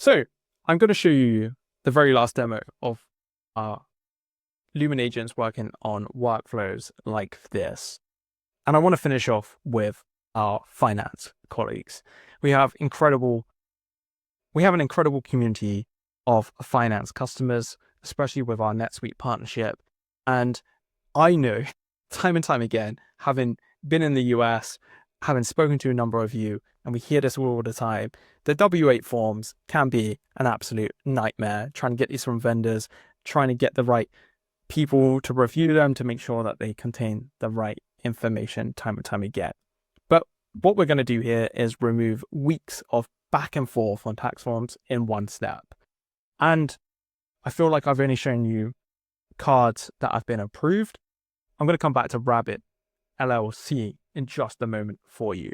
So I'm going to show you the very last demo of our Lumin agents working on workflows like this. And I want to finish off with our finance colleagues. We have an incredible community of finance customers, especially with our NetSuite partnership. And I know time and time again, having been in the US, having spoken to a number of you, and we hear this all the time, the W8 forms can be an absolute nightmare, trying to get these from vendors, trying to get the right people to review them to make sure that they contain the right information time and time again. But what we're going to do here is remove weeks of back and forth on tax forms in one step. And I feel like I've only shown you cards that have been approved. I'm going to come back to Rabbit LLC in just a moment for you.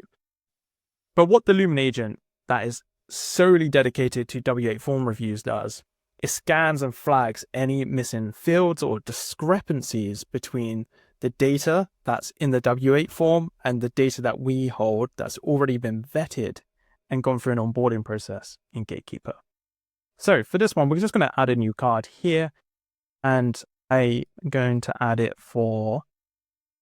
But what the Lumin agent that is solely dedicated to W8 form reviews does is scans and flags any missing fields or discrepancies between the data that's in the W8 form and the data that we hold that's already been vetted and gone through an onboarding process in Gatekeeper. So for this one, we're just going to add a new card here, and I'm going to add it for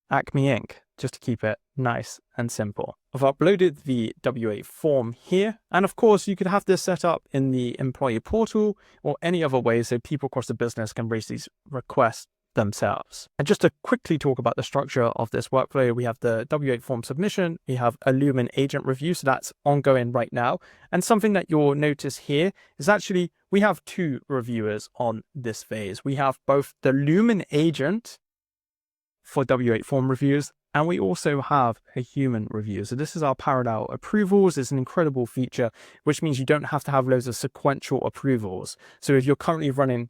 Acme Inc., just to keep it nice and simple. I've uploaded the W8 form here, and of course you could have this set up in the employee portal or any other way so people across the business can raise these requests themselves. And just to quickly talk about the structure of this workflow, we have the W8 form submission, we have a Lumin agent review, so that's ongoing right now. And something that you'll notice here is actually we have two reviewers on this phase. We have both the Lumin agent for W8 form reviews, and we also have a human review. So this is our parallel approvals. It's an incredible feature, which means you don't have to have loads of sequential approvals. So if you're currently running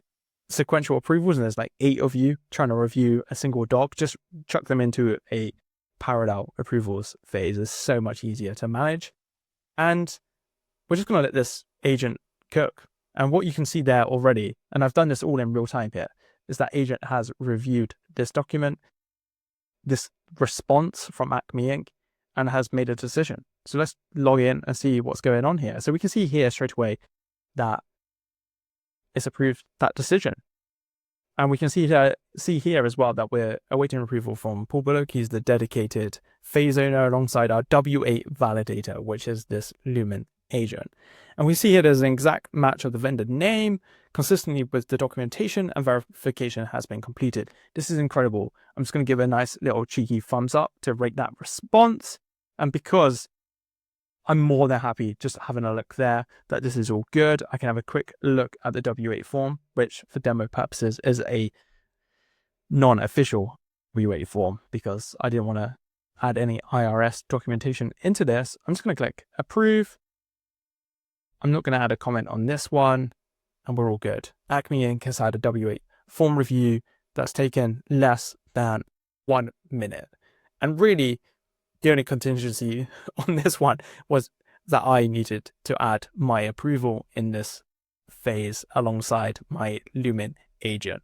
sequential approvals and there's like 8 of you trying to review a single doc, just chuck them into a parallel approvals phase. It's so much easier to manage. And we're just going to let this agent cook. And what you can see there already, and I've done this all in real time here, is that agent has reviewed this document, this response from Acme Inc., and has made a decision. So let's log in and see what's going on here. So we can see here straight away that it's approved that decision. And we can see here as well that we're awaiting approval from Paul Bullock. He's the dedicated phase owner alongside our W8 validator, which is this Lumin agent. And we see here there's an exact match of the vendor name, consistently with the documentation, and verification has been completed. This is incredible. I'm just going to give a nice little cheeky thumbs up to rate that response. And because I'm more than happy just having a look there that this is all good, I can have a quick look at the W8 form, which for demo purposes is a non-official W8 form because I didn't want to add any IRS documentation into this. I'm just going to click approve. I'm not going to add a comment on this one, and we're all good. Acme Inc. has had a W8 form review that's taken less than 1 minute. And really, the only contingency on this one was that I needed to add my approval in this phase alongside my Lumin agent.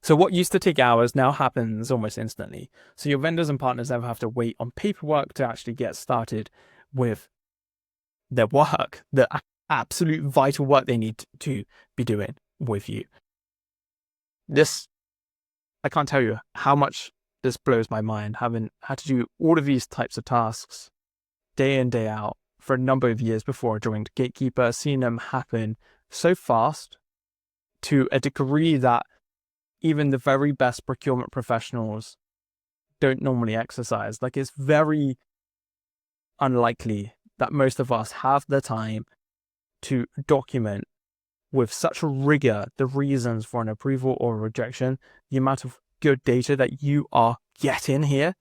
So what used to take hours now happens almost instantly. So your vendors and partners never have to wait on paperwork to actually get started with their work, the absolute vital work they need to be doing with you. This, I can't tell you how much this blows my mind, having had to do all of these types of tasks day in, day out for a number of years before I joined Gatekeeper, seeing them happen so fast to a degree that even the very best procurement professionals don't normally exercise. Like, it's very unlikely that most of us have the time to document with such rigor the reasons for an approval or a rejection. The amount of good data that you are getting here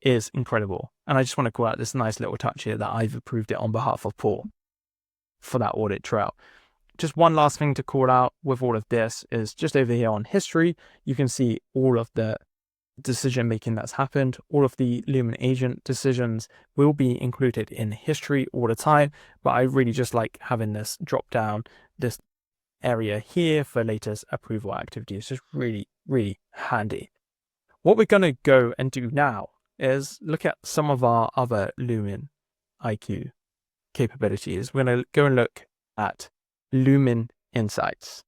is incredible. And I just want to call out this nice little touch here that I've approved it on behalf of Paul for that audit trail. Just one last thing to call out with all of this is just over here on history, you can see all of the decision making that's happened. All of the Lumin agent decisions will be included in history all the time, but I really just like having this drop down, this area here for latest approval activity. It's just really, really handy. What we're going to go and do now is look at some of our other Lumin IQ capabilities. We're going to go and look at Lumin Insights.